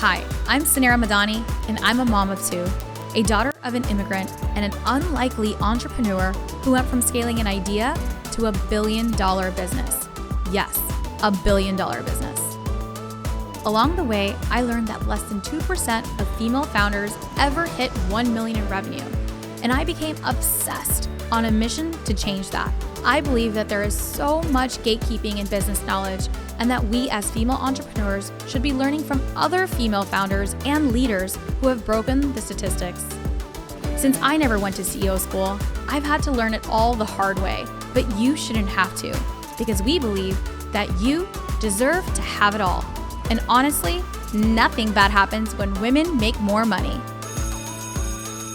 Hi, I'm Suneera and I'm a mom of two, a daughter of an immigrant, and an unlikely entrepreneur who went from scaling an idea to $1 billion business. Yes, $1 billion business. Along the way, I learned that less than 2% of female founders ever hit 1 million in revenue, and I became obsessed on a mission to change that. I believe that there is so much gatekeeping in business knowledge, and that we as female entrepreneurs should be learning from other female founders and leaders who have broken the statistics. Since I never went to CEO school, I've had to learn it all the hard way, but you shouldn't have to, because we believe that you deserve to have it all. And honestly, nothing bad happens when women make more money.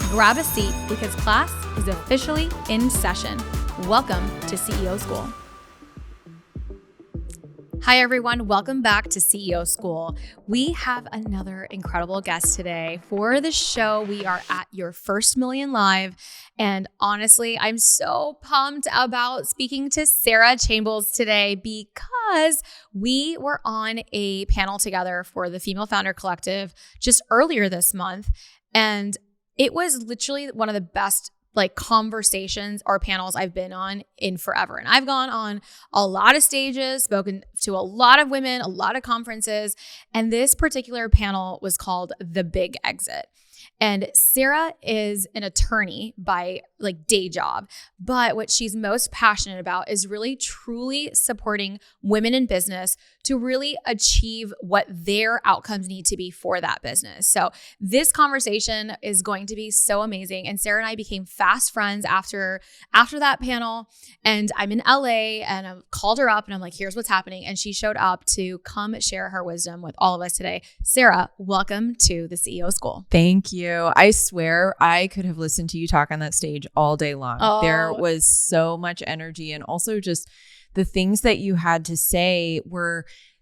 Grab a seat because class is officially in session. Welcome to CEO School. Hi, everyone. Welcome back to CEO School. We have another incredible guest today. For the show, we are at your first million live. And honestly, I'm so pumped about speaking to Sarah Chambless today because we were on a panel together for the Female Founder Collective just earlier this month. And it was literally one of the best conversations or panels I've been on in forever. And I've gone on a lot of stages, spoken to a lot of women, a lot of conferences. And this particular panel was called The Big Exit. And Sarah is an attorney by day job, but what she's most passionate about is really truly supporting women in business to really achieve what their outcomes need to be for that business. So this conversation is going to be so amazing. And Sarah and I became fast friends after that panel. And I'm in LA and I called her up and I'm like, here's what's happening. And she showed up to come share her wisdom with all of us today. Sarah, welcome to the CEO School. Thank you. I swear I could have listened to you talk on that stage all day long. Oh. There was so much energy, and also just the things that you had to say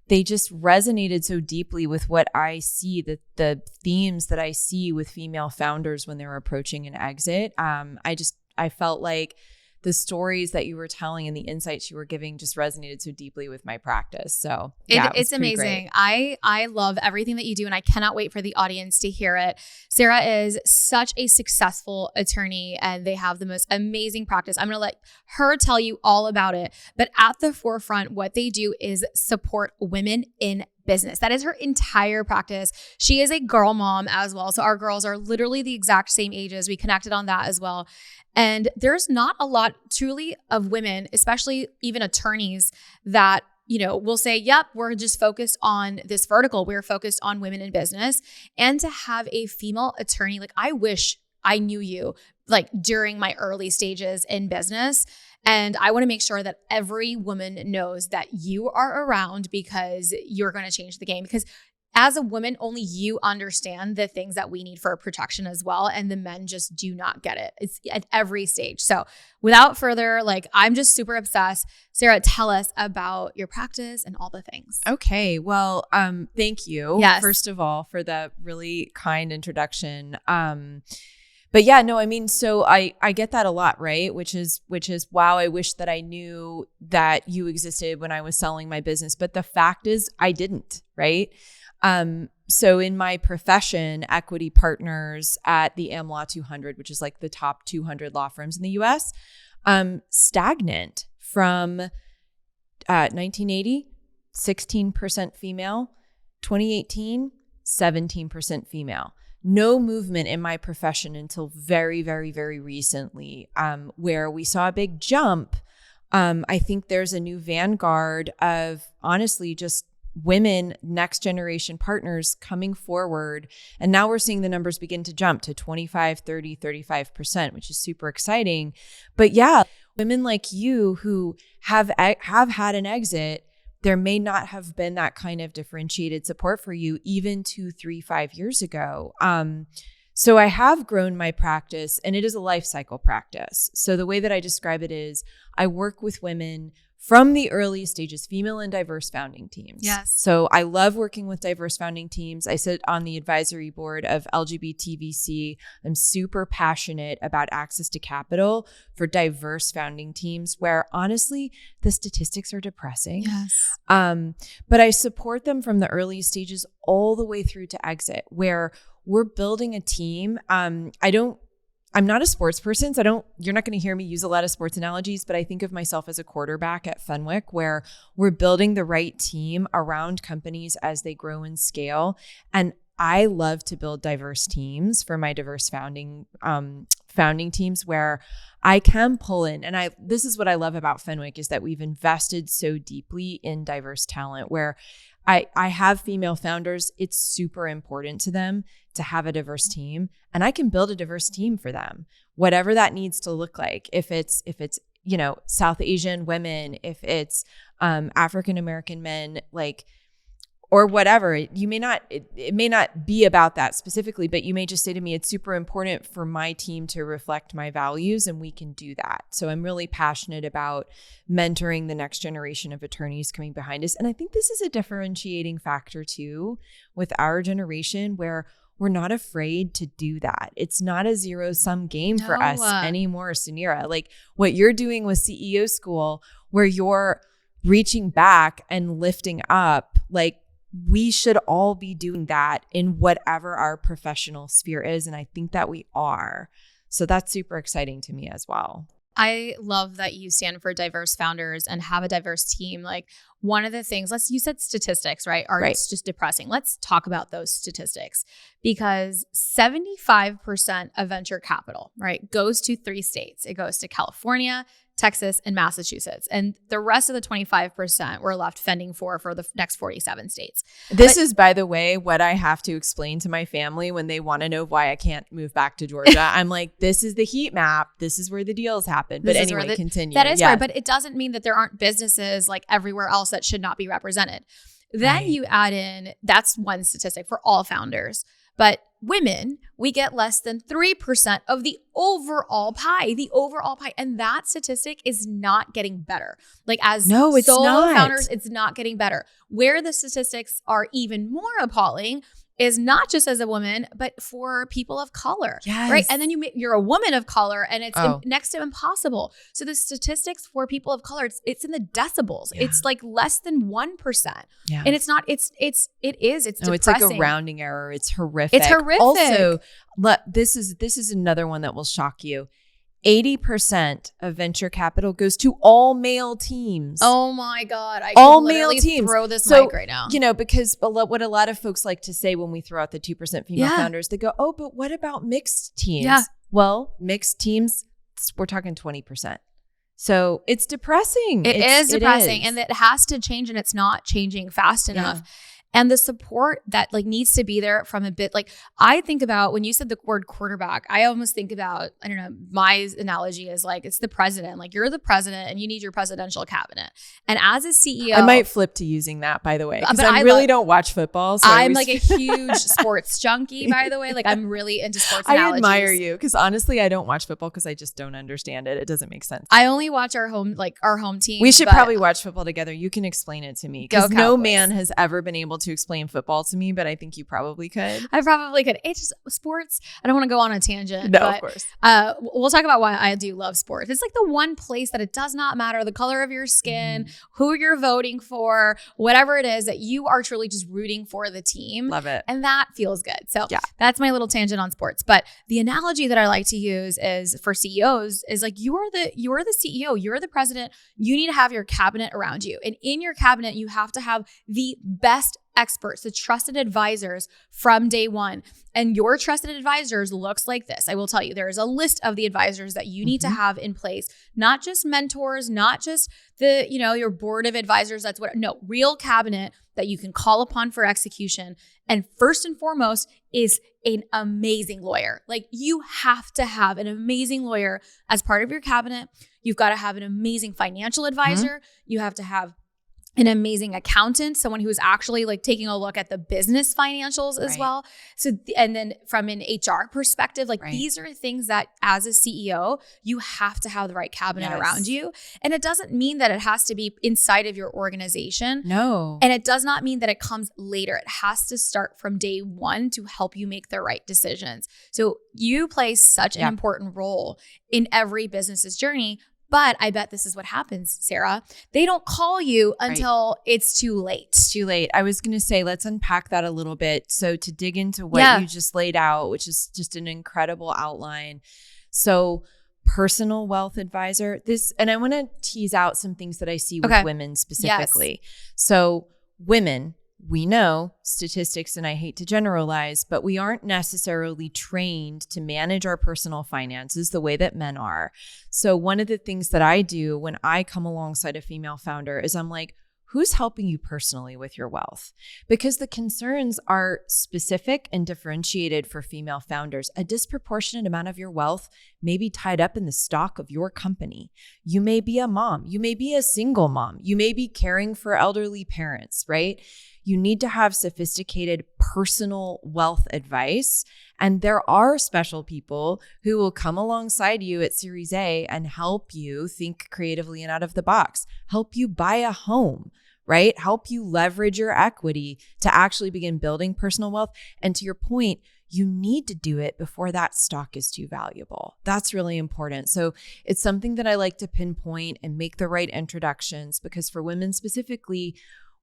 they just resonated so deeply with what I see, the themes that I see with female founders when they're approaching an exit. I felt like the stories that you were telling and the insights you were giving just resonated so deeply with my practice. So yeah, it's amazing. I love everything that you do, and I cannot wait for the audience to hear it. Sarah is such a successful attorney, and they have the most amazing practice. I'm going to let her tell you all about it. But at the forefront, what they do is support women in business. That is her entire practice. She is a girl mom as well. So our girls are literally the exact same ages. We connected on that as well. And there's not a lot truly of women, especially even attorneys, that will say, yep, we're just focused on this vertical. We're focused on women in business. And to have a female attorney, I wish I knew you during my early stages in business. And I want to make sure that every woman knows that you are around because you're going to change the game. Because as a woman, only you understand the things that we need for protection as well. And the men just do not get it. It's at every stage. So without further, I'm just super obsessed. Sarah, tell us about your practice and all the things. Okay. Well, thank you. Yes. First of all, for that really kind introduction. But yeah, no, I mean, so I get that a lot, right? Which is, wow, I wish that I knew that you existed when I was selling my business. But the fact is I didn't, right? So in my profession, equity partners at the AmLaw 200, which is the top 200 law firms in the US, stagnant from 1980, 16% female, 2018, 17% female. No movement in my profession until very, very, very recently, where we saw a big jump. I think there's a new vanguard of honestly just women, next generation partners coming forward. And now we're seeing the numbers begin to jump to 25, 30, 35%, which is super exciting. But yeah, women like you who have had an exit, there may not have been that kind of differentiated support for you even 2, 3, 5 years ago. So I have grown my practice, and it is a life cycle practice. So the way that I describe it is I work with women from the early stages, female and diverse founding teams. Yes. So I love working with diverse founding teams. I sit on the advisory board of LGBTVC. I'm super passionate about access to capital for diverse founding teams where honestly, the statistics are depressing. Yes. But I support them from the early stages all the way through to exit where we're building a team. I'm not a sports person, so you're not going to hear me use a lot of sports analogies, but I think of myself as a quarterback at Fenwick where we're building the right team around companies as they grow and scale. And I love to build diverse teams for my diverse founding teams where I can pull in. And this is what I love about Fenwick is that we've invested so deeply in diverse talent where I have female founders. It's super important to them to have a diverse team, and I can build a diverse team for them, whatever that needs to look like. If it's South Asian women, if it's African American men, or whatever. It may not be about that specifically, but you may just say to me, it's super important for my team to reflect my values, and we can do that. So I'm really passionate about mentoring the next generation of attorneys coming behind us. And I think this is a differentiating factor too with our generation where we're not afraid to do that. It's not a zero-sum game for us anymore, Suneera. Like what you're doing with CEO School, where you're reaching back and lifting up, we should all be doing that in whatever our professional sphere is. And I think that we are. So that's super exciting to me as well. I love that you stand for diverse founders and have a diverse team. One of the things, you said statistics, right? It's just depressing. Let's talk about those statistics because 75% of venture capital, right, goes to 3 states. It goes to California, Texas, and Massachusetts. And the rest of the 25% we're left fending for the next 47 states. This is, by the way, what I have to explain to my family when they want to know why I can't move back to Georgia. I'm like, this is the heat map. This is where the deals happen. But anyway, continue. That is right. But it doesn't mean that there aren't businesses everywhere else that should not be represented. Then you add in, that's one statistic for all founders. But women, we get less than 3% of the overall pie, And that statistic is not getting better. No, it's solo not. Founders, it's not getting better. Where the statistics are even more appalling is not just as a woman, but for people of color, right? And then you're a woman of color and it's next to impossible. So the statistics for people of color, it's in the decibels. Yeah. It's less than 1%. Yeah. And it's not, it's depressing. It's like a rounding error. It's horrific. Also, this is another one that will shock you. 80% of venture capital goes to all male teams. Oh my God. I all male teams. Throw this mic right now. Because what a lot of folks like to say when we throw out the 2% female founders, they go, oh, but what about mixed teams? Yeah. Well, mixed teams, we're talking 20%. So it's depressing. It is depressing. And it has to change and it's not changing fast enough. And the support that needs to be there from a bit, I think about when you said the word quarterback, I almost think about, I don't know, my analogy is it's the president. You're the president and you need your presidential cabinet. And as a CEO, I might flip to using that, by the way, because I really don't watch football. So I'm a huge sports junkie, by the way. I'm really into sports analogies. I admire you because honestly, I don't watch football because I just don't understand it. It doesn't make sense. I only watch our home team. We should probably watch football together. You can explain it to me because no man has ever been able to explain football to me, but I think you probably could. I probably could. It's just sports. I don't want to go on a tangent. No, of course. We'll talk about why I do love sports. It's the one place that it does not matter the color of your skin, who you're voting for, whatever it is that you are truly just rooting for the team. Love it. And that feels good. So that's my little tangent on sports. But the analogy that I like to use is for CEOs is you're the CEO, you're the president. You need to have your cabinet around you. And in your cabinet, you have to have the best experts, the trusted advisors from day one. And your trusted advisors looks like this. I will tell you, there is a list of the advisors that you need to have in place, not just mentors, not just your board of advisors. Real cabinet that you can call upon for execution. And first and foremost is an amazing lawyer. You have to have an amazing lawyer as part of your cabinet. You've got to have an amazing financial advisor. You have to have an amazing accountant, someone who's actually like taking a look at the business financials as well. So, and then from an HR perspective, like these are things that as a CEO, you have to have the right cabinet around you. And it doesn't mean that it has to be inside of your organization. No. And it does not mean that it comes later. It has to start from day one to help you make the right decisions. So you play such an important role in every business's journey. But I bet this is what happens, Sarah. They don't call you until it's too late. It's too late. I was going to say, let's unpack that a little bit. So to dig into what you just laid out, which is just an incredible outline. So personal wealth advisor, and I want to tease out some things that I see with women specifically. So women, we know statistics, and I hate to generalize, but we aren't necessarily trained to manage our personal finances the way that men are. So one of the things that I do when I come alongside a female founder is I'm like, who's helping you personally with your wealth? Because the concerns are specific and differentiated for female founders. A disproportionate amount of your wealth may be tied up in the stock of your company. You may be a mom. You may be a single mom. You may be caring for elderly parents, right? You need to have sophisticated personal wealth advice. And there are special people who will come alongside you at Series A and help you think creatively and out of the box, help you buy a home, right? Help you leverage your equity to actually begin building personal wealth. And to your point, you need to do it before that stock is too valuable. That's really important. So it's something that I like to pinpoint and make the right introductions, because for women specifically,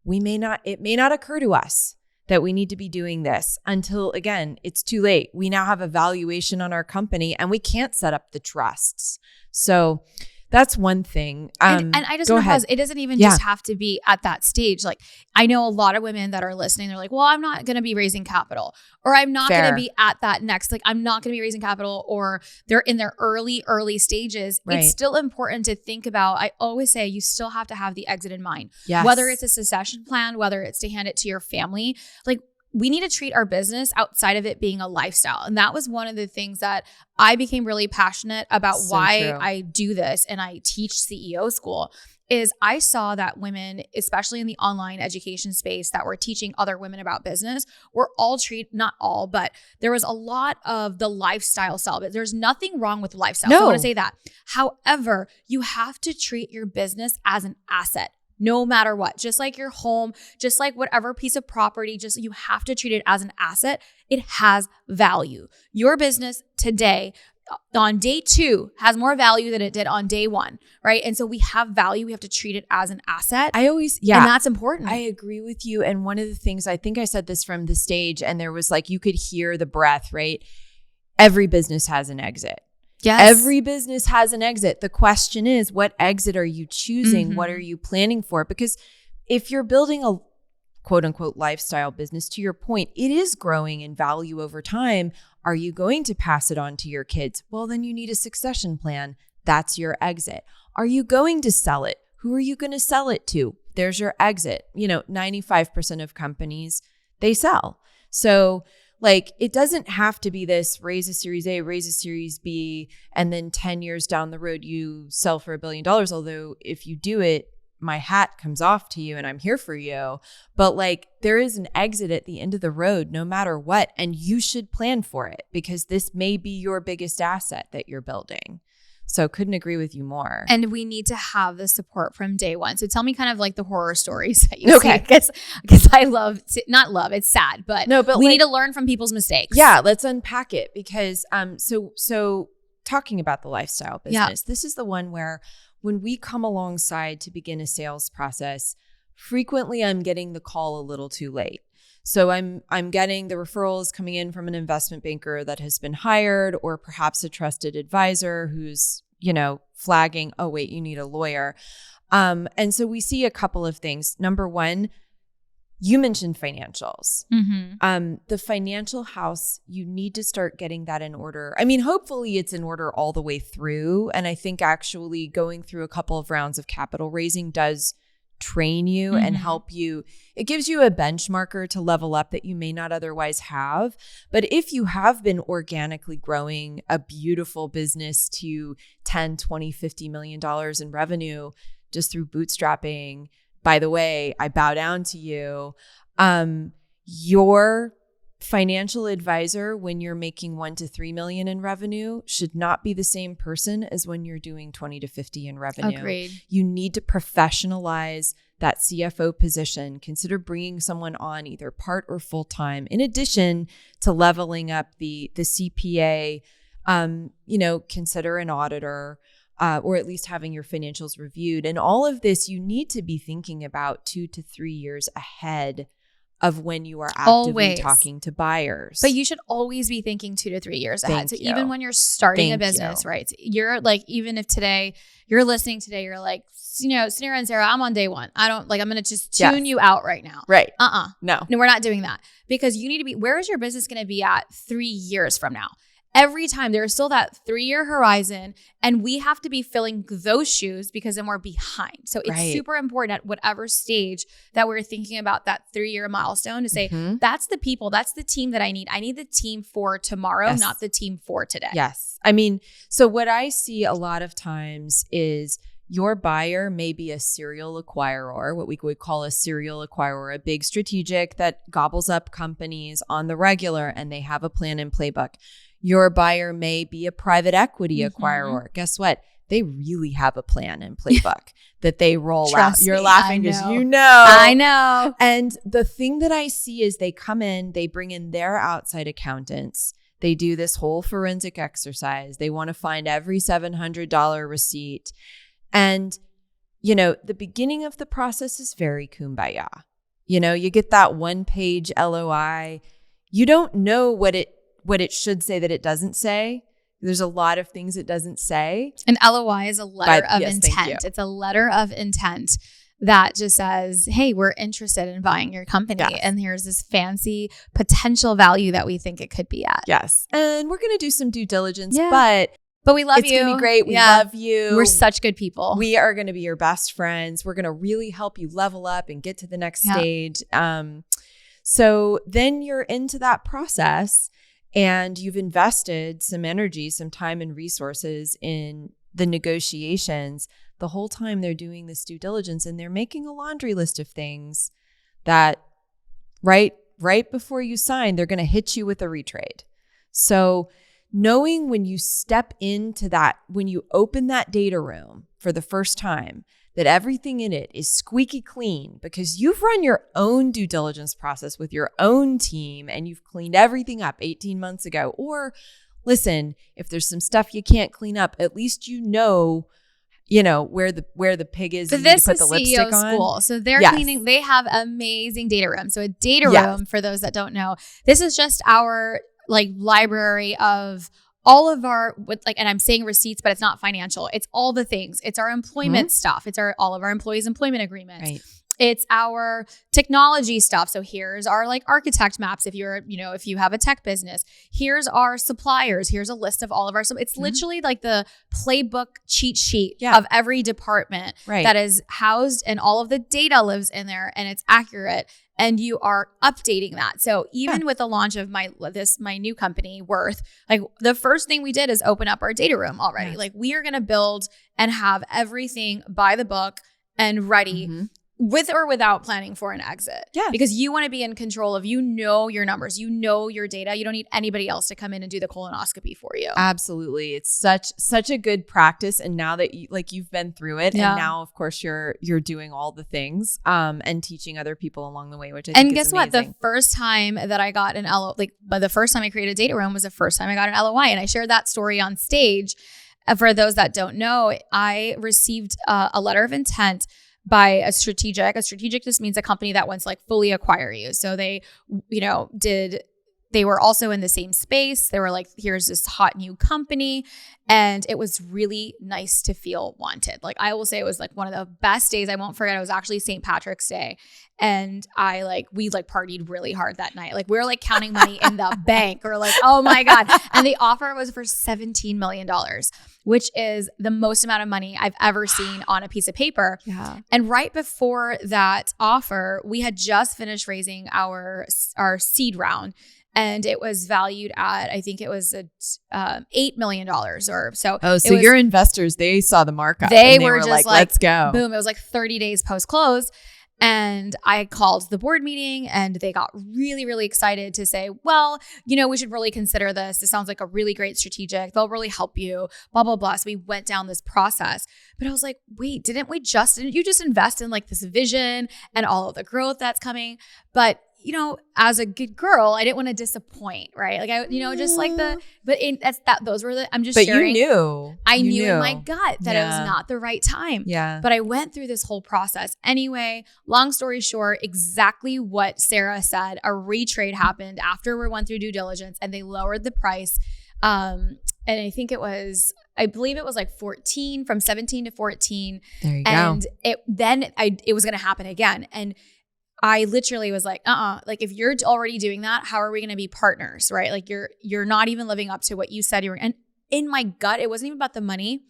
it may not occur to us that we need to be doing this until, again, it's too late. We now have a valuation on our company and we can't set up the trusts. So that's one thing. And I just want to pause. It doesn't even just have to be at that stage. Like, I know a lot of women that are listening. They're like, well, I'm not going to be raising capital, or I'm not going to be at that next. Like, I'm not going to be raising capital, or they're in their early stages. It's still important to think about. I always say you still have to have the exit in mind, whether it's a succession plan, whether it's to hand it to your family. Like, we need to treat our business outside of it being a lifestyle. And that was one of the things that I became really passionate about, why I do this and I teach CEO school, is I saw that women, especially in the online education space that were teaching other women about business, were all not all, but there was a lot of the lifestyle style. But there's nothing wrong with lifestyle. So I want to say that. However, you have to treat your business as an asset. No matter what, just like your home, just like whatever piece of property, just you have to treat it as an asset. It has value. Your business today on day 2 has more value than it did on day 1, right? And so we have value. We have to treat it as an asset. And that's important. I agree with you. And one of the things, I think I said this from the stage, and there was like, you could hear the breath, right? Every business has an exit. Yes. Every business has an exit. The question is, what exit are you choosing? What are you planning for? Because if you're building a quote unquote lifestyle business, to your point, it is growing in value over time. Are you going to pass it on to your kids? Well, then you need a succession plan. That's your exit. Are you going to sell it? Who are you going to sell it to? There's your exit. 95% of companies, they sell. So like, it doesn't have to be this raise a Series A, raise a Series B, and then 10 years down the road, you sell for $1 billion. Although if you do it, my hat comes off to you and I'm here for you. But like, there is an exit at the end of the road, no matter what. And you should plan for it, because this may be your biggest asset that you're building. So couldn't agree with you more. And we need to have the support from day one. So tell me kind of like the horror stories that you see. Because I it's sad, but we need to learn from people's mistakes. Yeah, let's unpack it, because so talking about the lifestyle business, this is the one where when we come alongside to begin a sales process, frequently I'm getting the call a little too late. So I'm getting the referrals coming in from an investment banker that has been hired, or perhaps a trusted advisor who's, flagging, oh, wait, you need a lawyer. And so we see a couple of things. Number one, you mentioned financials. The financial house, you need to start getting that in order. I mean, hopefully it's in order all the way through. And I think actually going through a couple of rounds of capital raising does train you and help you. It gives you a benchmarker to level up that you may not otherwise have. But if you have been organically growing a beautiful business to $10, $20, $50 million in revenue just through bootstrapping, by the way, I bow down to you. Your financial advisor, when you're making 1 to 3 million in revenue, should not be the same person as when you're doing 20 to 50 in revenue. Agreed. You need to professionalize that CFO position. Consider bringing someone on either part or full time, in addition to leveling up the CPA. Consider an auditor, or at least having your financials reviewed. And all of this, you need to be thinking about 2 to 3 years ahead of when you are actively talking to buyers. But you should always be thinking 2 to 3 years ahead. Thank So you. even when you're starting a business, right? You're like, even if today you're listening today, you're like, Suneera and Sarah, I'm on day one. I'm going to just tune you out right now. Right. No, we're not doing that, because you need to be, where is your business going to be at 3 years from now? Every time there's still that 3-year horizon, and we have to be filling those shoes, because then we're behind. So it's super important at whatever stage that we're thinking about that 3-year milestone to say, that's the people, that's the team that I need. I need the team for tomorrow, not the team for today. Yes. I mean, so what I see a lot of times is your buyer may be a serial acquirer, what we would call a serial acquirer, a big strategic that gobbles up companies on the regular, and they have a plan and playbook. Your buyer may be a private equity acquirer. Guess what? They really have a plan and playbook that they roll out. You're laughing because you know. I know. And the thing that I see is they come in, they bring in their outside accountants. They do this whole forensic exercise. They want to find every $700 receipt. And, the beginning of the process is very kumbaya. You get that 1-page LOI. You don't know what it should say that it doesn't say. There's a lot of things it doesn't say. An LOI is a letter of intent. It's a letter of intent that just says, hey, we're interested in buying your company. Yes. And here's this fancy potential value that we think it could be at. Yes. And we're going to do some due diligence, but we love you. It's going to be great. We love you. We're such good people. We are going to be your best friends. We're going to really help you level up and get to the next stage. So then you're into that process, and you've invested some energy, some time and resources in the negotiations. The whole time they're doing this due diligence, and they're making a laundry list of things that right before you sign, they're going to hit you with a retrade. So knowing when you step into that, when you open that data room for the first time, that everything in it is squeaky clean because you've run your own due diligence process with your own team and you've cleaned everything up 18 months ago. Or listen, if there's some stuff you can't clean up, at least where the pig is. So this is CEO school. So they're cleaning. They have amazing data room. So a data room, for those that don't know, this is just our library of all of our, and I'm saying receipts, but it's not financial. It's all the things. It's our employment stuff. It's all of our employees' employment agreements. Right. It's our technology stuff. So here's our architect maps. If you have a tech business, here's our suppliers. Here's a list of all of our, it's literally like the playbook cheat sheet of every department that is housed, and all of the data lives in there, and it's accurate. And you are updating that. So even with the launch of my new company, Worth, the first thing we did is open up our data room already. Yes. We are going to build and have everything by the book and ready. With or without planning for an exit. Yeah. Because you want to be in control of, your numbers, your data. You don't need anybody else to come in and do the colonoscopy for you. Absolutely. It's such a good practice. And now that you've been through it, and now of course you're doing all the things and teaching other people along the way, which I think is amazing. And guess what? The first time that I got an the first time I created a data room was the first time I got an LOI. And I shared that story on stage. For those that don't know, I received a letter of intent by a strategic. A strategic just means a company that wants to fully acquire you. So they, they were also in the same space. They were like, here's this hot new company. And it was really nice to feel wanted. I will say it was one of the best days. I won't forget. It was actually St. Patrick's Day. And we partied really hard that night. We were counting money in the bank. We're oh my God. And the offer was for $17 million, which is the most amount of money I've ever seen on a piece of paper. Yeah. And right before that offer, we had just finished raising our seed round. And it was valued at, I think it was $8 million or so. Oh, so your investors, they saw the markup. They were just let's go. Boom. It was 30 days post-close. And I called the board meeting and they got really, really excited to say, well, we should really consider this. This sounds like a really great strategic. They'll really help you, blah, blah, blah. So we went down this process. But I was like, wait, didn't you just invest in like this vision and all of the growth that's coming? But as a good girl, I didn't want to disappoint, right? Like just like those were I'm just sharing. But you knew. I knew in my gut that it was not the right time. Yeah. But I went through this whole process anyway. Long story short, exactly what Sarah said, a retrade happened after we went through due diligence and they lowered the price. And I believe it was like 14 from 17 to 14. There you go. And it was going to happen again. And I literally was like, like if you're already doing that, how are we going to be partners, right? Like you're not even living up to what you said you were. And in my gut, it wasn't even about the money.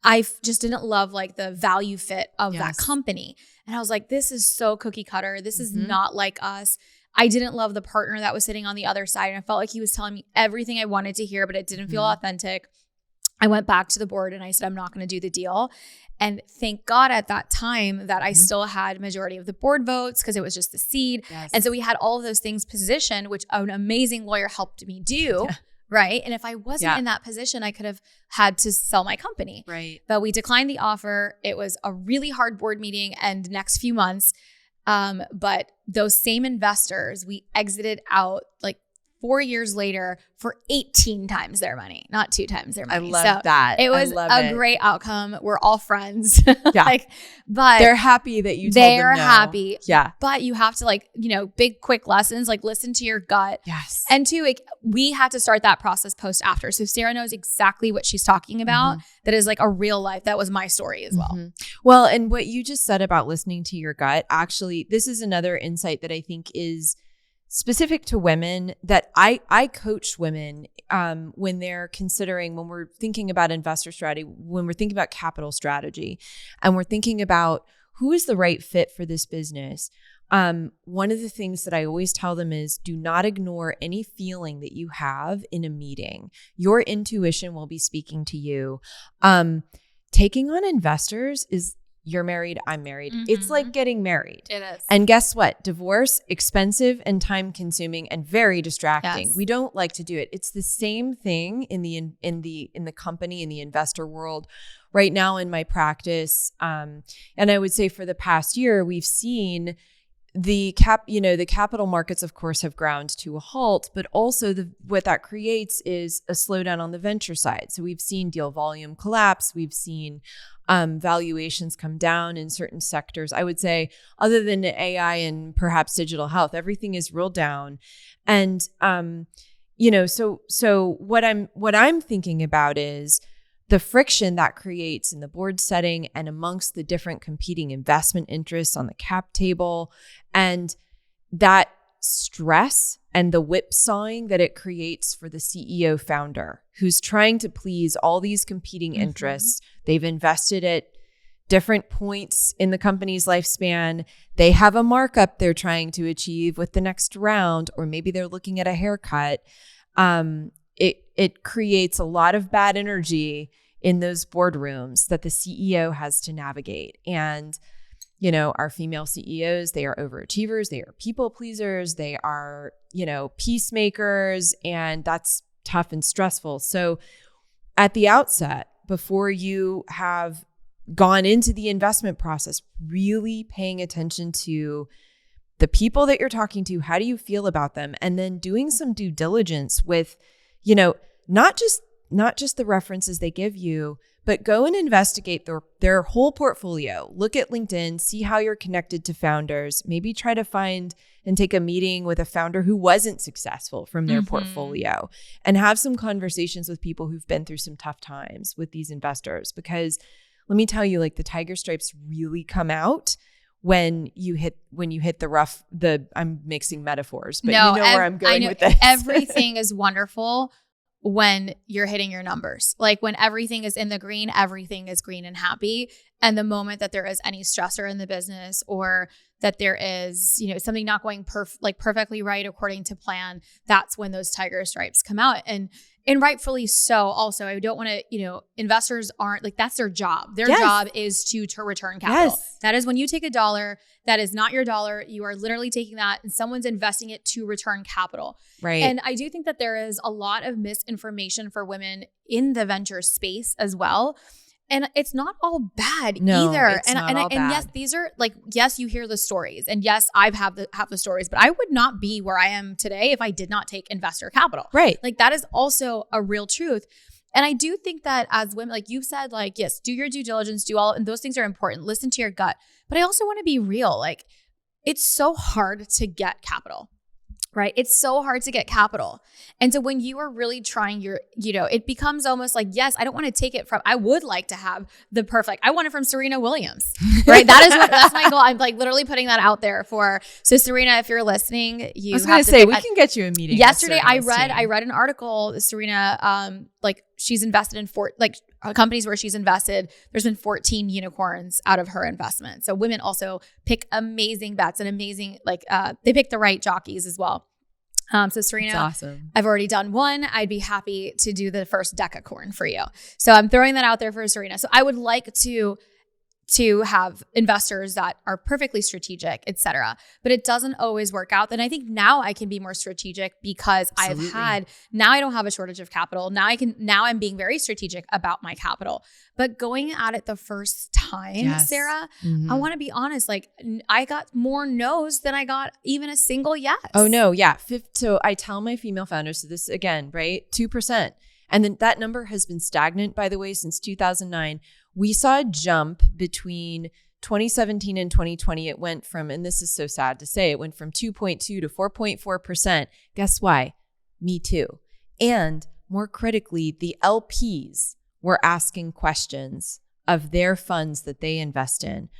I just didn't love like the value fit of that company. And I was like, this is so cookie cutter. This is not like us. I didn't love the partner that was sitting on the other side. And I felt like he was telling me everything I wanted to hear, but it didn't feel authentic. I went back to the board and I said, I'm not going to do the deal. And thank God at that time that I still had majority of the board votes because it was just the seed. Yes. And so we had all of those things positioned, which an amazing lawyer helped me do. Yeah. Right. And if I wasn't in that position, I could have had to sell my company. Right. But we declined the offer. It was a really hard board meeting and next few months. But those same investors, we exited out like 4 years later for 18 times their money, not 2 times their money. I love that. It was a great outcome. We're all friends. Yeah. But they're happy that you told them they're no. happy. Yeah. But you have to big, quick lessons, listen to your gut. Yes. And two, we had to start that process post after. So Sarah knows exactly what she's talking about. That is like a real life. That was my story as well. Well, and what you just said about listening to your gut, actually, this is another insight that I think is specific to women that I coach women when they're considering, when we're thinking about investor strategy, when we're thinking about capital strategy, and we're thinking about who is the right fit for this business. One of the things that I always tell them is do not ignore any feeling that you have in a meeting. Your intuition will be speaking to you. Taking on investors is you're married, I'm married. It's like getting married. It is. And guess what? Divorce, expensive and time consuming and very distracting. Yes. We don't like to do it. It's the same thing in the company, in the investor world. Right now in my practice, and I would say for the past year, we've seen the capital markets, of course, have ground to a halt, but also what that creates is a slowdown on the venture side. So we've seen deal volume collapse. We've seen valuations come down in certain sectors. I would say other than AI and perhaps digital health, everything is real down. And, so what I'm thinking about is the friction that creates in the board setting and amongst the different competing investment interests on the cap table, and that stress and the whipsawing that it creates for the CEO founder who's trying to please all these competing interests. They've invested at different points in the company's lifespan. They have a markup they're trying to achieve with the next round, or maybe they're looking at a haircut. It creates a lot of bad energy in those boardrooms that the CEO has to navigate. And our female CEOs, they are overachievers, they are people pleasers, they are, peacemakers, and that's tough and stressful. So at the outset, before you have gone into the investment process, really paying attention to the people that you're talking to, how do you feel about them? And then doing some due diligence with, not just the references they give you, but go and investigate their whole portfolio. Look at LinkedIn, see how you're connected to founders. Maybe try to find and take a meeting with a founder who wasn't successful from their portfolio, and have some conversations with people who've been through some tough times with these investors. Because let me tell you, the tiger stripes really come out when you hit I'm mixing metaphors, but where I'm going with this. Everything is wonderful when you're hitting your numbers. When everything is in the green, everything is green and happy. And the moment that there is any stressor in the business, or that there is, something not going perfectly right according to plan, that's when those tiger stripes come out. And And rightfully so. Also, I don't want to, investors aren't like, that's their job. Their job is to return capital. That is when you take a dollar, that is not your dollar. You are literally taking that and someone's investing it to return capital. Right. And I do think that there is a lot of misinformation for women in the venture space as well. And it's not all bad either. It's not all bad. Yes, these are like, yes, you hear the stories. And yes, I've have the stories, but I would not be where I am today if I did not take investor capital. Right. Like that is also a real truth. And I do think that as women, like you've said, like, yes, do your due diligence, and those things are important. Listen to your gut. But I also want to be real. Like it's so hard to get capital. Right? It's so hard to get capital. And so when you are really trying it becomes almost like, yes, I don't want to take it I would like to have I want it from Serena Williams, right? That's my goal. I'm like literally putting that out there so Serena, if you're listening, I was going to say, we can get you a meeting. Yesterday, I read an article, Serena, she's invested in companies where she's invested. There's been 14 unicorns out of her investment. So women also pick amazing bets and amazing, they pick the right jockeys as well. So Serena, that's awesome. I've already done one. I'd be happy to do the first decacorn for you. So I'm throwing that out there for Serena. So I would like to have investors that are perfectly strategic, et cetera. But it doesn't always work out. And I think now I can be more strategic because now I don't have a shortage of capital. Now I'm being very strategic about my capital. But going at it the first time, Sarah, I want to be honest, like I got more no's than I got even a single yes. Oh no. Yeah. So I tell my female founders, so this again, right? 2%. And then that number has been stagnant, by the way, since 2009. We saw a jump between 2017 and 2020. It went from, and this is so sad to say, it went from 2.2 to 4.4%. Guess why? Me too. And more critically, the LPs were asking questions of their funds that they invest in.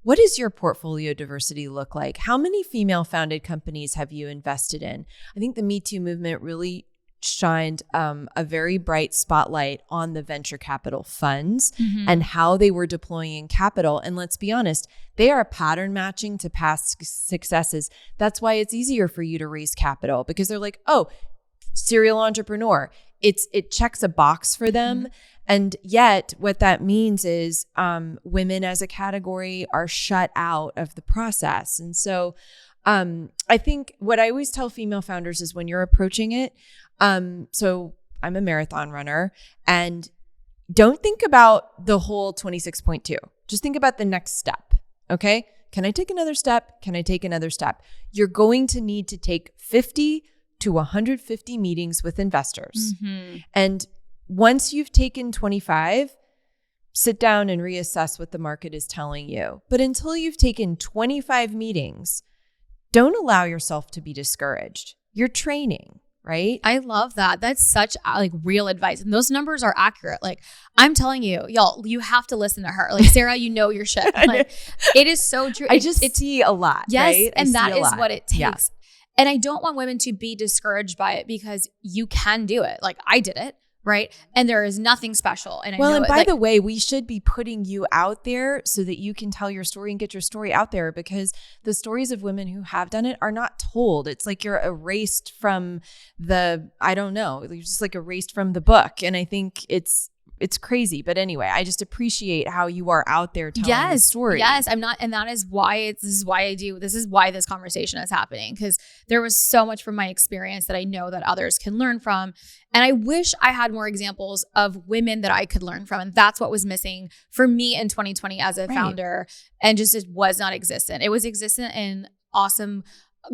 What does your portfolio diversity look like? How many female founded companies have you invested in? I think the Me Too movement really shined a very bright spotlight on the venture capital funds and how they were deploying capital. And let's be honest, they are pattern matching to past successes. That's why it's easier for you to raise capital because they're like, oh, serial entrepreneur. It checks a box for them. And yet what that means is women as a category are shut out of the process. And so I think what I always tell female founders is when you're approaching it, so I'm a marathon runner and don't think about the whole 26.2. Just think about the next step. Okay. Can I take another step? Can I take another step? You're going to need to take 50 to 150 meetings with investors. And once you've taken 25, sit down and reassess what the market is telling you. But until you've taken 25 meetings, don't allow yourself to be discouraged. You're training. Right? I love that. That's such real advice. And those numbers are accurate. Like I'm telling you, y'all, you have to listen to her. Like Sarah, you know your shit. Like it is so true. I see a lot. Yes. Right? And that is what it takes. Yeah. And I don't want women to be discouraged by it because you can do it. Like I did it. Right. And there is nothing special. And by the way, we should be putting you out there so that you can tell your story and get your story out there because the stories of women who have done it are not told. It's like you're erased from you're just like erased from the book. And I think it's crazy. But anyway, I just appreciate how you are out there telling the story. Yes, I'm not. And that is why this is why this conversation is happening because there was so much from my experience that I know that others can learn from. And I wish I had more examples of women that I could learn from. And that's what was missing for me in 2020 as a founder. And just it was not existent. It was existent in awesome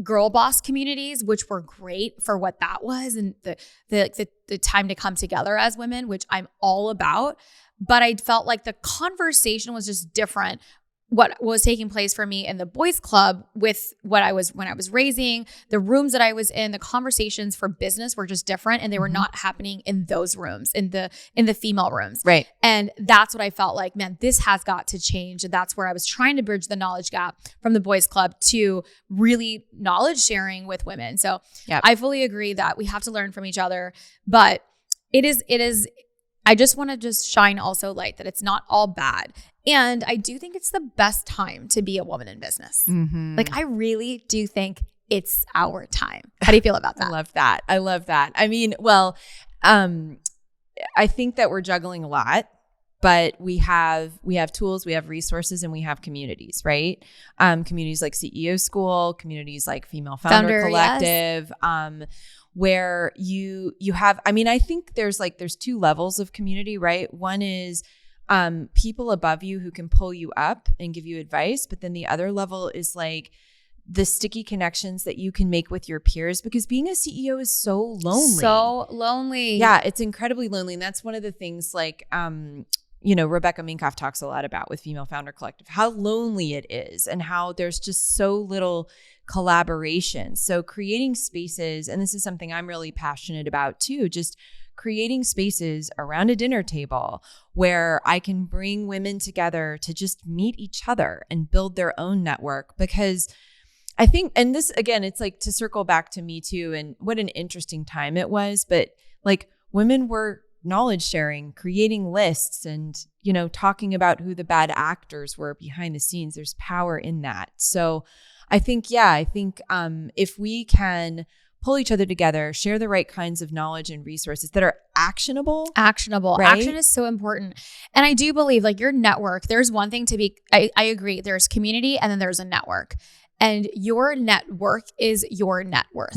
girl boss communities, which were great for what that was and the time to come together as women, which I'm all about. But I felt like the conversation was just different. What was taking place for me in the boys club with when I was raising, the rooms that I was in, the conversations for business were just different and they were not happening in those rooms, in the female rooms. Right. And that's what I felt like, man, this has got to change. And that's where I was trying to bridge the knowledge gap from the boys club to really knowledge sharing with women. So I fully agree that we have to learn from each other, but it is, I just want to just shine also light that it's not all bad. And I do think it's the best time to be a woman in business. Like I really do think it's our time. How do you feel about that? I love that. I mean, well, I think that we're juggling a lot, but we have tools, we have resources, and we have communities, right? Communities like CEO School, communities like Female Founder Collective, yes. Where you have, I mean, I think there's two levels of community, right? One is people above you who can pull you up and give you advice. But then the other level is like the sticky connections that you can make with your peers, because being a CEO is so lonely. So lonely. Yeah, it's incredibly lonely. And that's one of the things like, Rebecca Minkoff talks a lot about with Female Founder Collective, how lonely it is and how there's just so little collaboration. So creating spaces, and this is something I'm really passionate about too, just creating spaces around a dinner table where I can bring women together to just meet each other and build their own network. Because I think, and this, again, it's like to circle back to Me Too and what an interesting time it was, but like women were knowledge sharing, creating lists, and, talking about who the bad actors were behind the scenes. There's power in that. So I think if we can pull each other together, share the right kinds of knowledge and resources that are actionable. Right? Action is so important. And I do believe like your network, there's one thing to be, I agree. There's community and then there's a network. And your network is your net worth.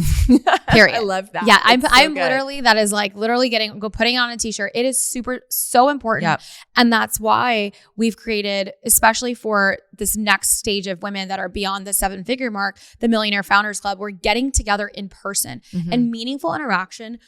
Period. I love that. Yeah, I'm literally, that is like literally putting on a t-shirt. It is so important. Yep. And that's why we've created, especially for this next stage of women that are beyond the 7-figure mark, the Millionaire Founders Club, we're getting together in person and meaningful interaction.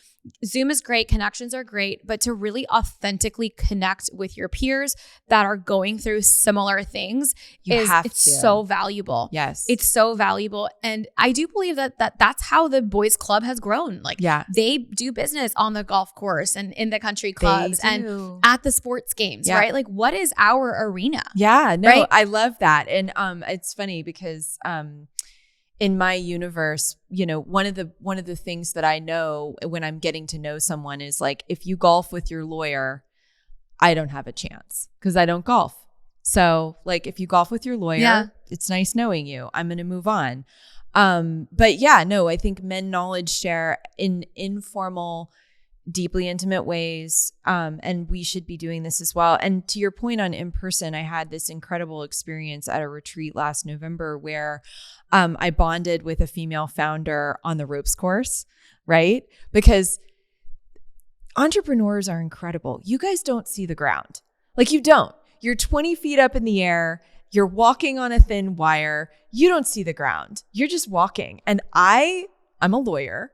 Zoom is great. Connections are great, but to really authentically connect with your peers that are going through similar things it's so valuable. Yes. It's so valuable. And I do believe that's how the boys club has grown. Like they do business on the golf course and in the country clubs and at the sports games, right? Like what is our arena? Yeah, no, right? I love that. And it's funny because in my universe, one of the things that I know when I'm getting to know someone is like, if you golf with your lawyer, I don't have a chance because I don't golf. So like if you golf with your lawyer, it's nice knowing you. I'm going to move on. But yeah, no, I think men knowledge share in informal, deeply intimate ways. And we should be doing this as well. And to your point on in person, I had this incredible experience at a retreat last November where I bonded with a female founder on the ropes course, right? Because entrepreneurs are incredible. You guys don't see the ground. Like you don't. You're 20 feet up in the air. You're walking on a thin wire. You don't see the ground. You're just walking. And I'm a lawyer.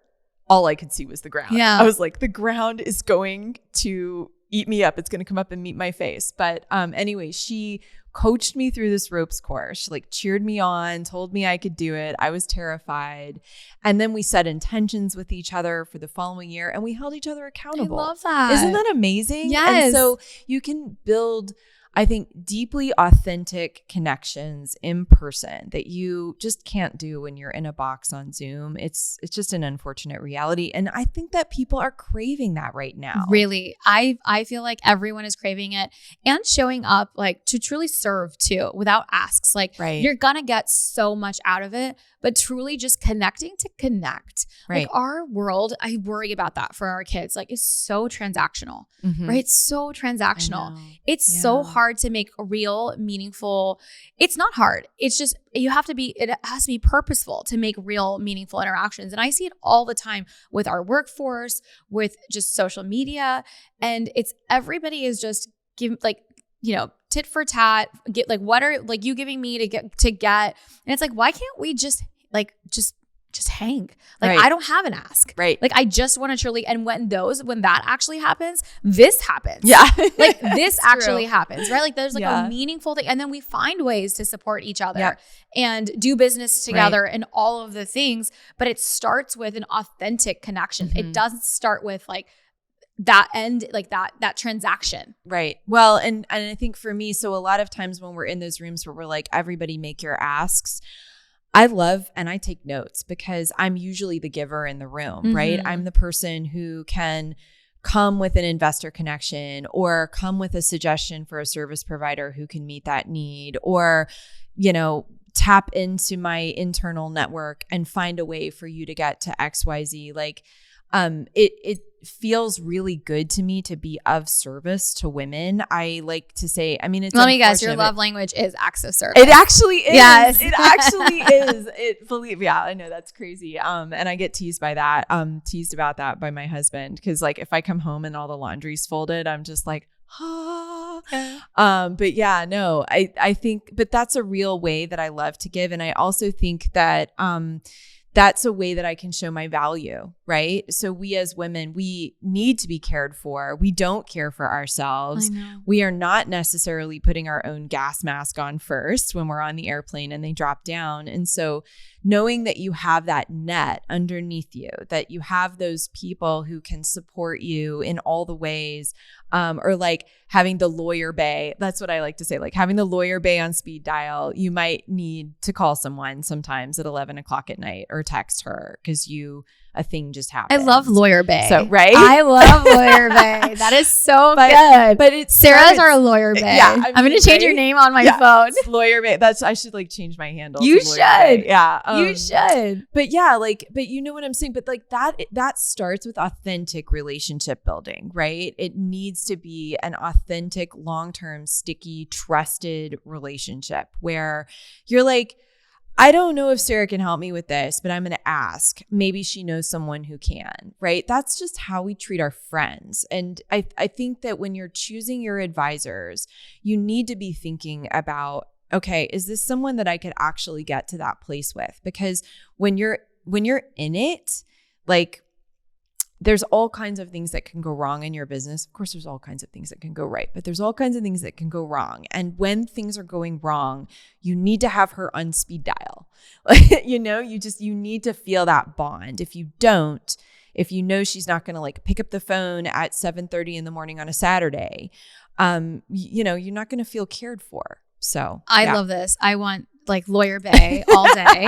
All I could see was the ground. Yeah. I was like, the ground is going to eat me up. It's going to come up and meet my face. But anyway, she coached me through this ropes course. She like cheered me on, told me I could do it. I was terrified. And then we set intentions with each other for the following year and we held each other accountable. I love that. Isn't that amazing? Yes. And so you can build, I think, deeply authentic connections in person that you just can't do when you're in a box on Zoom. It's just an unfortunate reality. And I think that people are craving that right now. Really. I feel like everyone is craving it and showing up like to truly serve too without asks. Like you're going to get so much out of it, but truly just connecting to connect. Right. Like our world, I worry about that for our kids. Like it's so transactional, right? It's so transactional. It's so hard to make a real, meaningful. It's not hard. It's just, it has to be purposeful to make real, meaningful interactions. And I see it all the time with our workforce, with just social media. And it's everybody is just giving tit for tat, get like, what are like you giving me to get. And it's like, why can't we just hang? Like I don't have an ask. Right. Like I just want to truly, and when that actually happens, this happens. Yeah. Like this actually happens, right? Like there's like a meaningful thing. And then we find ways to support each other and do business together and all of the things. But it starts with an authentic connection. It doesn't start with like that end, like that transaction. Right. Well, and I think for me, so a lot of times when we're in those rooms where we're like, everybody make your asks, I love and I take notes because I'm usually the giver in the room, right? I'm the person who can come with an investor connection or come with a suggestion for a service provider who can meet that need or, tap into my internal network and find a way for you to get to XYZ. Like It feels really good to me to be of service to women. I like to say, I mean, it's let me guess, your love language is acts of service. It actually is. Yes. It actually is. Yeah, I know that's crazy. And I get teased by that. Teased about that by my husband. Cause like if I come home and all the laundry's folded, I'm just like, but yeah, no, I think, but that's a real way that I love to give. And I also think that, that's a way that I can show my value, right? So we as women, we need to be cared for. We don't care for ourselves. We are not necessarily putting our own gas mask on first when we're on the airplane and they drop down. And so knowing that you have that net underneath you, that you have those people who can support you in all the ways, or like having the lawyer bay. That's what I like to say, like having the lawyer bay on speed dial. You might need to call someone sometimes at 11 o'clock at night or text her because a thing just happened. I love lawyer bay. So, right? I love lawyer bay. That is so good. But it's Sarah's our lawyer bay. Yeah, I'm going to change your name on my phone. Lawyer bay. I should like change my handle. You should. Yeah. You should. But yeah, but you know what I'm saying? But like that starts with authentic relationship building, right? It needs to be an authentic, long-term, sticky, trusted relationship where you're like, I don't know if Sarah can help me with this, but I'm going to ask. Maybe she knows someone who can, right? That's just how we treat our friends. And I think that when you're choosing your advisors, you need to be thinking about, okay, is this someone that I could actually get to that place with? Because when you're in it, like there's all kinds of things that can go wrong in your business. Of course, there's all kinds of things that can go right, but there's all kinds of things that can go wrong. And when things are going wrong, you need to have her on speed dial. You need to feel that bond. If you don't, if you know she's not going to like pick up the phone at 7:30 in the morning on a Saturday, you're not going to feel cared for. So I love this. I want like lawyer bay all day.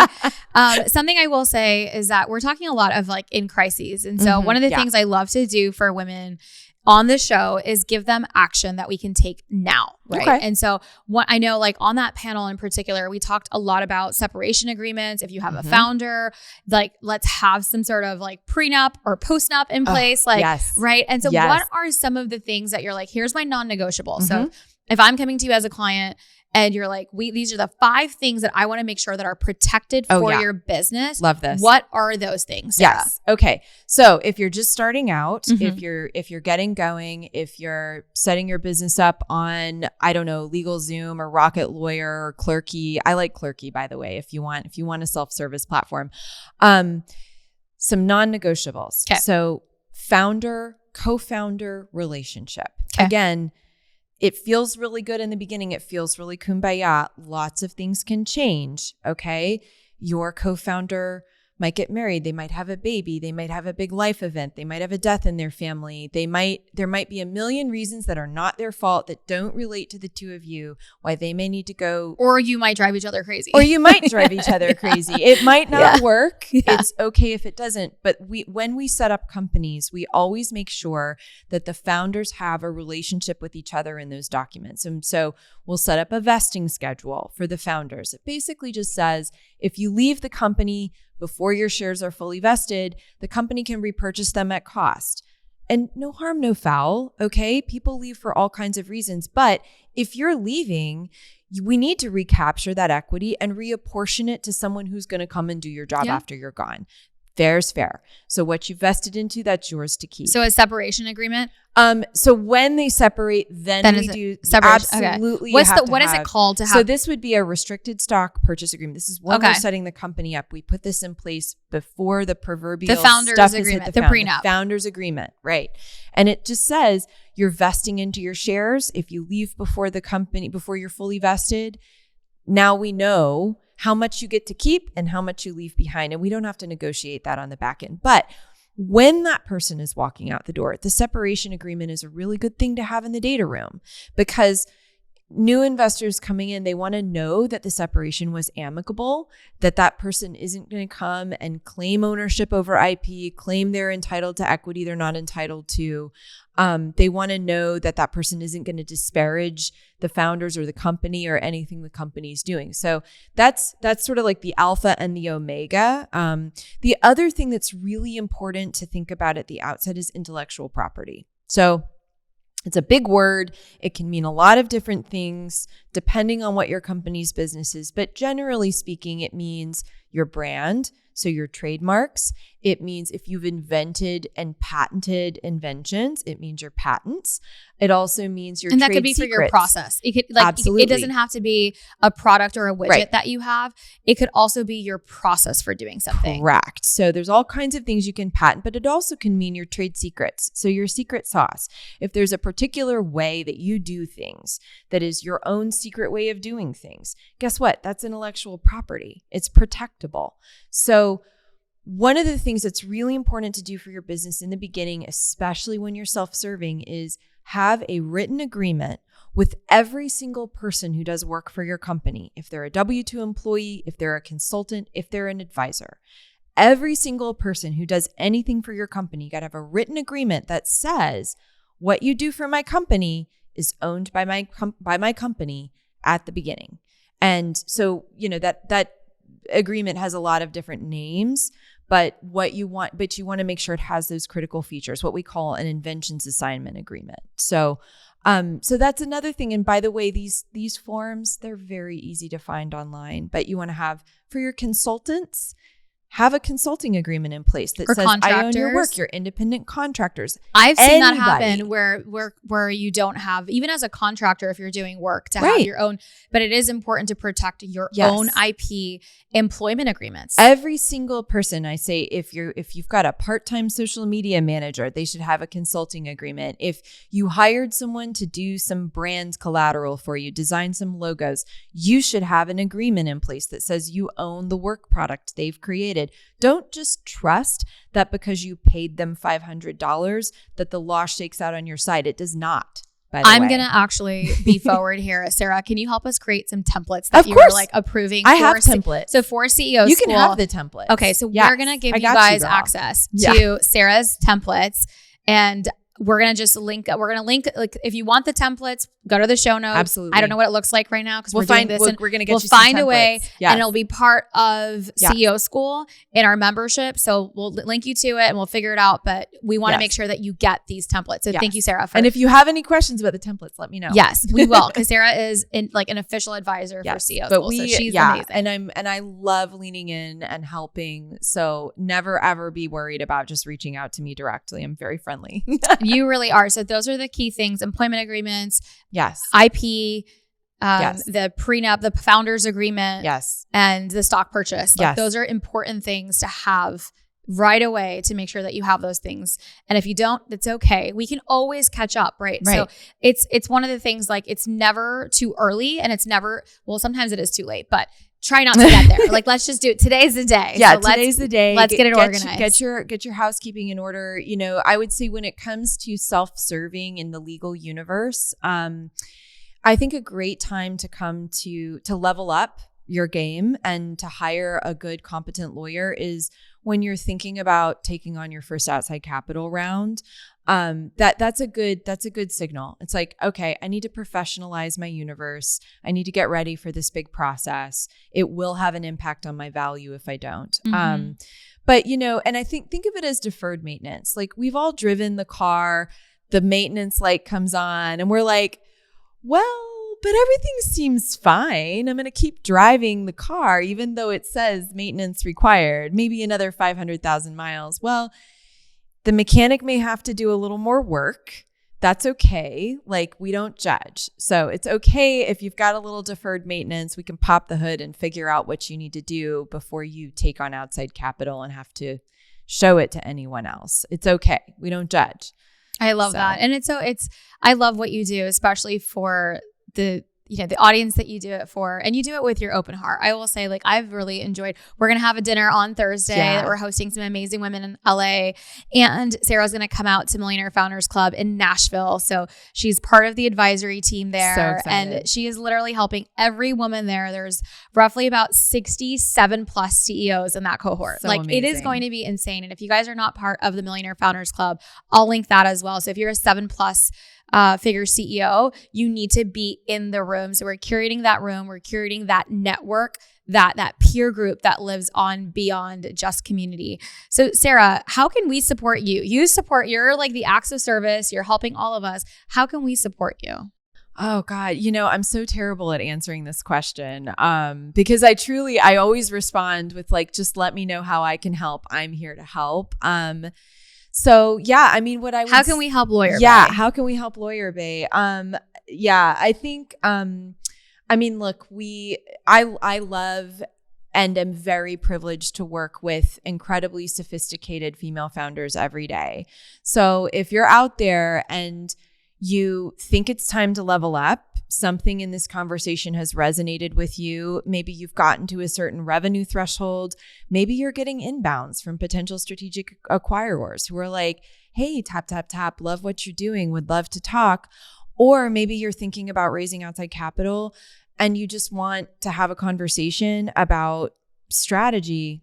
Something I will say is that we're talking a lot of like in crises. And so one of the things I love to do for women on the show is give them action that we can take now. Right. Okay. And so what I know, like on that panel in particular, we talked a lot about separation agreements. If you have a founder, like let's have some sort of like prenup or postnup in place. Right. And so what are some of the things that you're like, here's my non-negotiable. So if I'm coming to you as a client and you're like, these are the 5 things that I want to make sure that are protected for your business. Love this. What are those things, Sarah? Yes. Okay. So if you're just starting out, if you're getting going, if you're setting your business up on, I don't know, LegalZoom or Rocket Lawyer or Clerky. I like Clerky, by the way, if you want a self-service platform. Some non-negotiables. Okay. So founder, co-founder relationship. Okay. Again, it feels really good in the beginning. It feels really kumbaya. Lots of things can change. Okay. Your co-founder might get married. They might have a baby. They might have a big life event. They might have a death in their family. There might be a million reasons that are not their fault that don't relate to the two of you, why they may need to go. Or you might drive each other crazy. Crazy. It might not work. Yeah. It's okay if it doesn't. But when we set up companies, we always make sure that the founders have a relationship with each other in those documents. And so we'll set up a vesting schedule for the founders. It basically just says, if you leave the company before your shares are fully vested, the company can repurchase them at cost. And no harm, no foul, okay? People leave for all kinds of reasons. But if you're leaving, we need to recapture that equity and reapportion it to someone who's going to come and do your job after you're gone. Fair's fair. So what you vested into, that's yours to keep. So a separation agreement? So when they separate, then we do absolutely. Okay. What is it called to have? So this would be a restricted stock purchase agreement. This is when we're setting the company up. We put this in place before the proverbial founders agreement, the prenup, founders agreement, right? And it just says you're vesting into your shares. If you leave before you're fully vested, now we know how much you get to keep and how much you leave behind. And we don't have to negotiate that on the back end. But when that person is walking out the door, the separation agreement is a really good thing to have in the data room, because new investors coming in, they want to know that the separation was amicable, that that person isn't going to come and claim ownership over IP, claim they're entitled to equity they're not entitled to. They want to know that that person isn't going to disparage the founders or the company or anything the company's doing. So that's sort of like the alpha and the omega. The other thing that's really important to think about at the outset is intellectual property. So it's a big word. It can mean a lot of different things depending on what your company's business is. But generally speaking, it means your brand, so your trademarks. It means if you've invented and patented inventions, it means your patents. It also means your trade secrets. And that could be for your process. It could Absolutely. It doesn't have to be a product or a widget that you have. It could also be your process for doing something. Correct. So there's all kinds of things you can patent, but it also can mean your trade secrets. So your secret sauce. If there's a particular way that you do things that is your own secret way of doing things, guess what? That's intellectual property. It's protectable. So one of the things that's really important to do for your business in the beginning, especially when you're self-serving, is have a written agreement with every single person who does work for your company. If they're a W-2 employee, if they're a consultant, if they're an advisor, every single person who does anything for your company, you got to have a written agreement that says what you do for my company is owned by my company at the beginning. And so, that agreement has a lot of different names, but you want to make sure it has those critical features, what we call an inventions assignment agreement. So that's another thing. And by the way, these forms, they're very easy to find online, but you want to have for your consultants, have a consulting agreement in place that says, I own your work, you're independent contractors. I've seen that happen where you don't have, even as a contractor, if you're doing work, to have your own, but it is important to protect your own IP employment agreements. Every single person, I say, if you've got a part-time social media manager, they should have a consulting agreement. If you hired someone to do some brand collateral for you, design some logos, you should have an agreement in place that says you own the work product they've created. Don't just trust that because you paid them $500 that the law shakes out on your side. It does not. I'm going to actually be forward here. Sarah, can you help us create some templates that you were like approving? I have templates. So for CEO you School, can have the templates. Okay. So we're going to give you guys access to Sarah's templates, and we're going to just link. We're going to link, like, if you want the templates, go to the show notes. Absolutely. I don't know what it looks like right now because we're going to get find a way, and it'll be part of CEO School in our membership. So we'll link you to it and we'll figure it out. But we want to make sure that you get these templates. So thank you, Sarah. And if you have any questions about the templates, let me know. Yes, we will, because Sarah is an official advisor for CEO School. So she's amazing. And I love leaning in and helping. So never ever be worried about just reaching out to me directly. I'm very friendly. You really are. So those are the key things: employment agreements, IP, the prenup, the founders agreement, and the stock purchase. Those are important things to have right away to make sure that you have those things. And if you don't, it's okay. We can always catch up, right? So it's one of the things, like, it's never too early, and it's never, well, sometimes it is too late, but try not to get there. Like, let's just do it. Today's the day. Yeah, so today's the day. Let's get it organized. Get your housekeeping in order. I would say when it comes to self-serving in the legal universe, I think a great time to come to level up your game and to hire a good, competent lawyer is when you're thinking about taking on your first outside capital round. That's a good signal. It's like, okay, I need to professionalize my universe. I need to get ready for this big process. It will have an impact on my value if I don't. Mm-hmm. But and I think of it as deferred maintenance. Like, we've all driven the car, the maintenance light comes on, and we're like, well, but everything seems fine. I'm going to keep driving the car, even though it says maintenance required, maybe another 500,000 miles. Well, the mechanic may have to do a little more work. That's okay. Like, we don't judge. So it's okay if you've got a little deferred maintenance. We can pop the hood and figure out what you need to do before you take on outside capital and have to show it to anyone else. It's okay. We don't judge. I love that. And I love what you do, especially for the audience that you do it for, and you do it with your open heart. I will say, like, I've really enjoyed, we're going to have a dinner on Thursday that we're hosting some amazing women in LA, and Sarah's going to come out to Millionaire Founders Club in Nashville. So she's part of the advisory team there, and she is literally helping every woman there. There's roughly about 67 plus CEOs in that cohort. So like amazing. It is going to be insane. And if you guys are not part of the Millionaire Founders Club, I'll link that as well. So if you're a 7+ figure CEO, you need to be in the room. So we're curating that room. We're curating that network, that peer group that lives on beyond just community. So Sarah, how can we support you? You're like the acts of service. You're helping all of us. How can we support you? Oh God, I'm so terrible at answering this question because I always respond with like, just let me know how I can help. I'm here to help. So yeah, I mean, how can we help Lawyer Bay? Yeah, how can we help Lawyer Bay? Yeah, I think, I mean, look, I love and am very privileged to work with incredibly sophisticated female founders every day. So if you're out there and you think it's time to level up, something in this conversation has resonated with you. Maybe you've gotten to a certain revenue threshold. Maybe you're getting inbounds from potential strategic acquirers who are like, hey, tap, tap, tap, love what you're doing, would love to talk. Or maybe you're thinking about raising outside capital and you just want to have a conversation about strategy.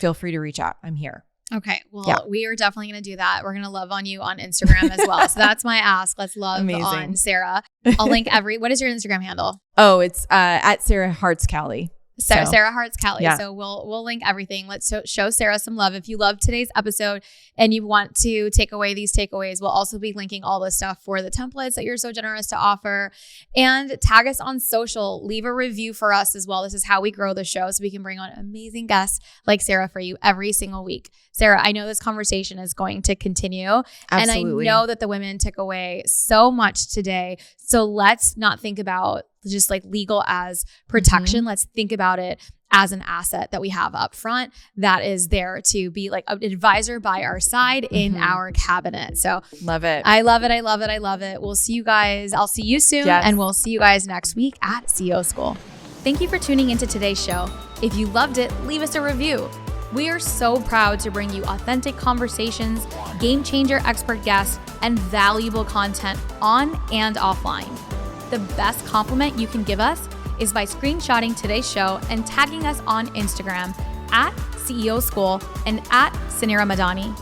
Feel free to reach out. I'm here. Okay. Well, we are definitely going to do that. We're going to love on you on Instagram as well. So that's my ask. Let's love on Sarah. I'll link what is your Instagram handle? Oh, it's at Sarah Hearts Cali. Sarah Hearts Cali. Yeah. So we'll link everything. Let's show Sarah some love. If you love today's episode and you want to take away these takeaways, we'll also be linking all the stuff for the templates that you're so generous to offer. And tag us on social. Leave a review for us as well. This is how we grow the show so we can bring on amazing guests like Sarah for you every single week. Sarah, I know this conversation is going to continue. Absolutely. And I know that the women took away so much today. So let's not think about just like legal as protection. Mm-hmm. Let's think about it as an asset that we have up front that is there to be like an advisor by our side in our cabinet. So love it. I love it. I love it. I love it. We'll see you guys. I'll see you soon. Yes. And we'll see you guys next week at CEO School. Thank you for tuning into today's show. If you loved it, leave us a review. We are so proud to bring you authentic conversations, game changer expert guests, and valuable content on and offline. The best compliment you can give us is by screenshotting today's show and tagging us on Instagram at CEO School and at Suneera Madani.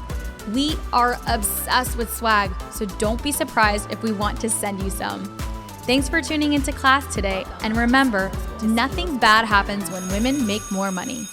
We are obsessed with swag, so don't be surprised if we want to send you some. Thanks for tuning into class today, and remember, nothing bad happens when women make more money.